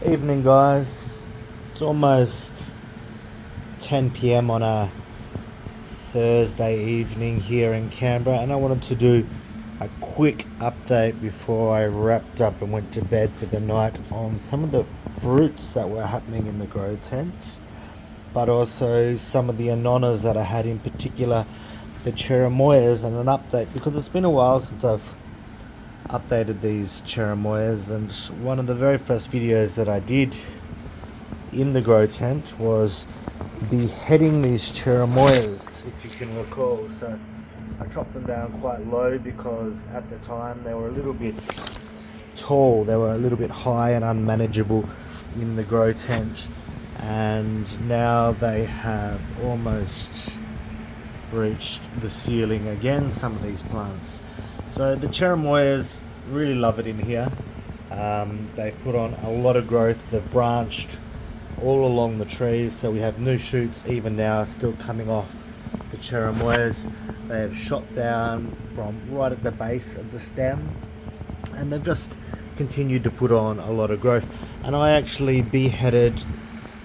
Evening, guys. It's almost 10 p.m. on a Thursday evening here in Canberra, and I wanted to do a quick update before I wrapped up and went to bed for the night on some of the fruits that were happening in the grow tent, but also some of the anonas that I had, in particular the cherimoyas, and an update because it's been a while since I've updated these cherimoyas. And one of the very first videos that I did in the grow tent was beheading these cherimoyas, if you can recall. So I chopped them down quite low because at the time they were a little bit tall, they were a little bit high and unmanageable in the grow tent, and now they have almost reached the ceiling again, some of these plants. So the cherimoyas really love it in here. They put on a lot of growth. They've branched all along the trees, so we have new shoots even now still coming off the cherimoyas. They have shot down from right at the base of the stem, and they've just continued to put on a lot of growth. And I actually beheaded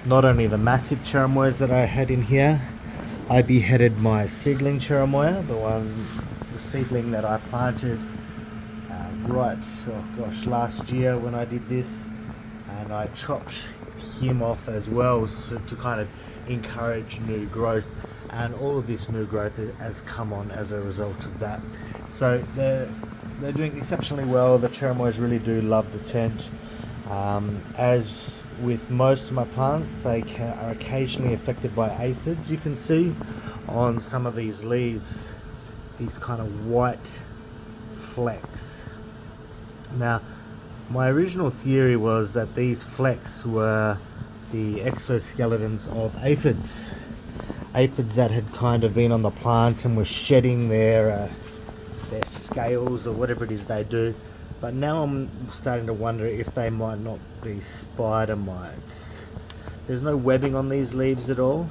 not only the massive cherimoyas that I had in here, I beheaded my seedling cherimoya, the seedling that I planted last year when I did this, and I chopped him off as well, so to kind of encourage new growth, and all of this new growth has come on as a result of that. So they're doing exceptionally well. The cherimoyas really do love the tent. As with most of my plants, they are occasionally affected by aphids. You can see on some of these leaves these kind of white flecks. Now, my original theory was that these flecks were the exoskeletons of aphids that had kind of been on the plant and were shedding their scales or whatever it is they do. But now I'm starting to wonder if they might not be spider mites. There's no webbing on these leaves at all,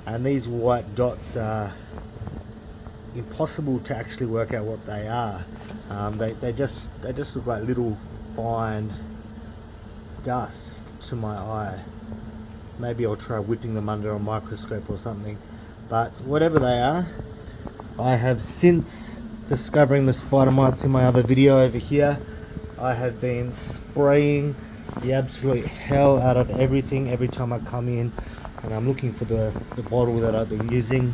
and these white dots are impossible to actually work out what they are. They just look like little fine dust to my eye. Maybe I'll try whipping them under a microscope or something. But whatever they are, I have, since discovering the spider mites in my other video over here, I have been spraying the absolute hell out of everything every time I come in, and I'm looking for the bottle that I've been using.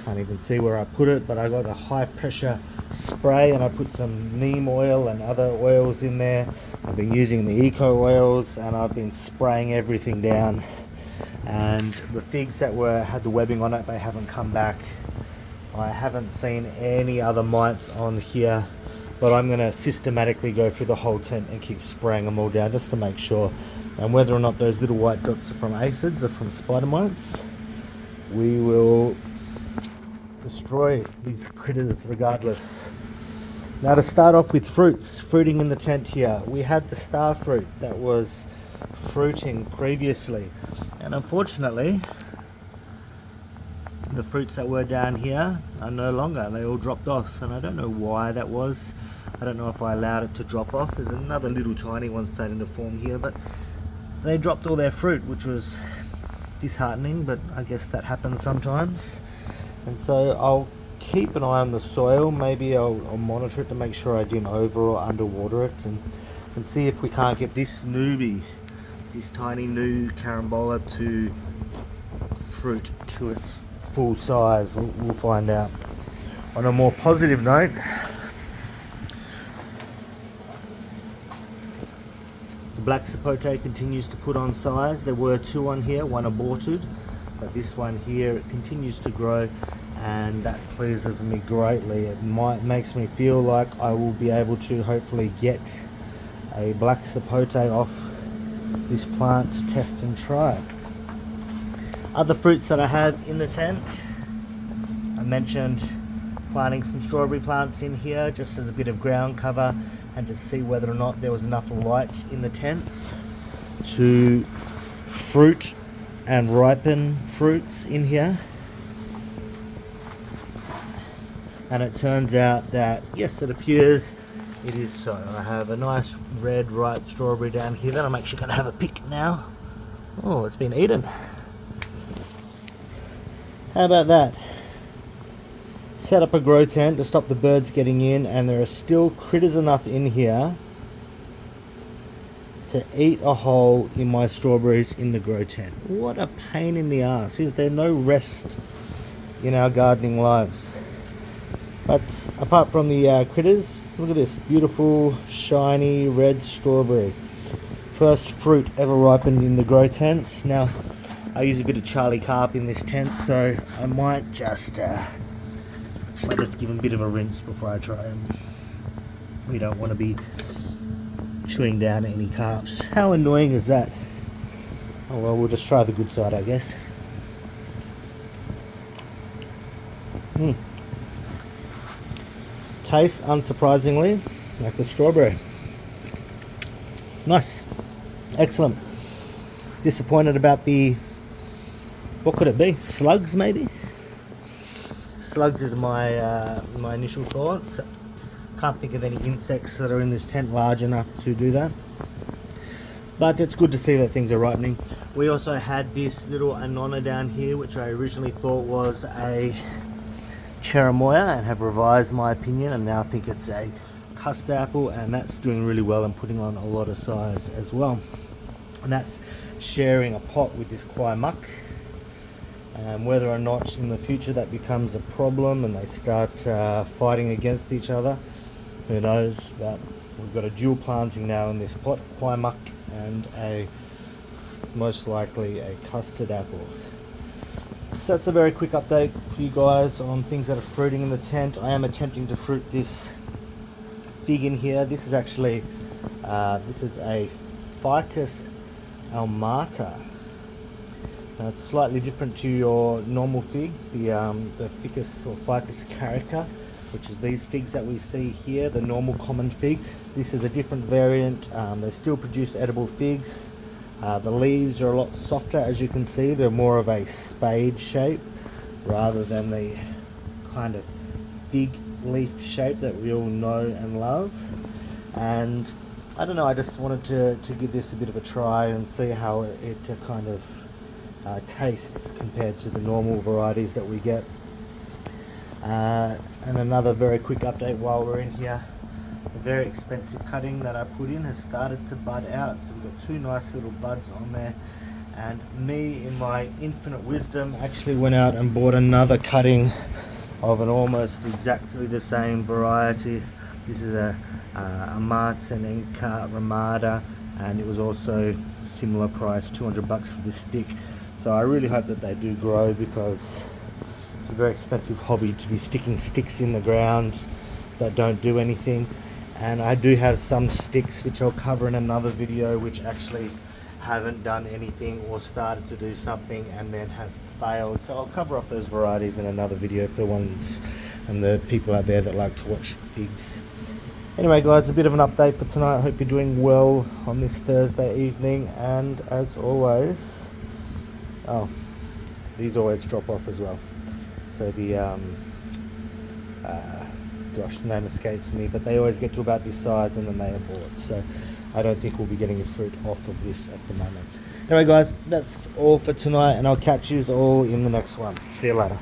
Can't even see where I put it, but I got a high pressure spray and I put some neem oil and other oils in there. I've been using the eco oils and I've been spraying everything down, and the figs that had the webbing on it, they haven't come back. I haven't seen any other mites on here, but I'm going to systematically go through the whole tent and keep spraying them all down just to make sure. And whether or not those little white dots are from aphids or from spider mites, we will destroy these critters regardless. Now, to start off with fruiting in the tent here, we had the star fruit that was fruiting previously, and unfortunately the fruits that were down here are no longer. They all dropped off, and I don't know why that was. I don't know if I allowed it to drop off. There's another little tiny one starting to form here, but they dropped all their fruit, which was disheartening, but I guess that happens sometimes. And so I'll keep an eye on the soil. Maybe I'll monitor it to make sure I didn't over or underwater it, and see if we can't get this tiny new carambola to fruit to its full size. We'll find out. On a more positive note, the black sapote continues to put on size. There were two on here, one aborted, but this one here, it continues to grow, and that pleases me greatly. It makes me feel like I will be able to hopefully get a black sapote off this plant to test and try. Other fruits that I have in the tent, I mentioned planting some strawberry plants in here just as a bit of ground cover, and to see whether or not there was enough light in the tents to fruit and ripen fruits in here. And it turns out that yes, it appears it is so. I have a nice red ripe strawberry down here that I'm actually going to have a pick now. Oh, it's been eaten. How about that? Set up a grow tent to stop the birds getting in, and there are still critters enough in here to eat a hole in my strawberries in the grow tent. What a pain in the ass. Is there no rest in our gardening lives? But apart from the critters, look at this beautiful shiny red strawberry. First fruit ever ripened in the grow tent. Now I use a bit of Charlie Carp in this tent, so I might just give them a bit of a rinse before I try them. We don't want to be chewing down any carps. How annoying is that? Oh well, we'll just try the good side, I guess. Tastes, unsurprisingly, like a strawberry. Nice. Excellent. Disappointed about the, what could it be? Slugs, maybe? Slugs is my my initial thoughts. Can't think of any insects that are in this tent large enough to do that. But it's good to see that things are ripening. We also had this little anona down here, which I originally thought was a cherimoya, and have revised my opinion and now think it's a custard apple, and that's doing really well and putting on a lot of size as well. And that's sharing a pot with this kwai muck. Whether or not in the future that becomes a problem and they start fighting against each other, who knows. But we've got a dual planting now in this pot, kwai muck and a most likely a custard apple. So that's a very quick update for you guys on things that are fruiting in the tent. I am attempting to fruit this fig in here. This is actually this is a Ficus almata. Now it's slightly different to your normal figs, the Ficus or Ficus carica, which is these figs that we see here, the normal common fig. This is a different variant. They still produce edible figs. The leaves are a lot softer, as you can see. They're more of a spade shape rather than the kind of fig leaf shape that we all know and love. And I don't know, I just wanted to give this a bit of a try and see how it kind of tastes compared to the normal varieties that we get. And another very quick update while we're in here. A very expensive cutting that I put in has started to bud out, so we've got two nice little buds on there, and me in my infinite wisdom actually went out and bought another cutting of an almost exactly the same variety. This is a Martinenca Rimada, and it was also similar price, 200 bucks for this stick. So I really hope that they do grow, because it's a very expensive hobby to be sticking sticks in the ground that don't do anything. And I do have some sticks which I'll cover in another video which actually haven't done anything or started to do something and then have failed. So I'll cover up those varieties in another video for the ones and the people out there that like to watch figs. Anyway guys, a bit of an update for tonight. I hope you're doing well on this Thursday evening, and as always, oh, these always drop off as well. So the gosh, the name escapes me, but they always get to about this size and then they abort. So I don't think we'll be getting the fruit off of this at the moment. Anyway guys, that's all for tonight, and I'll catch you all in the next one. See you later.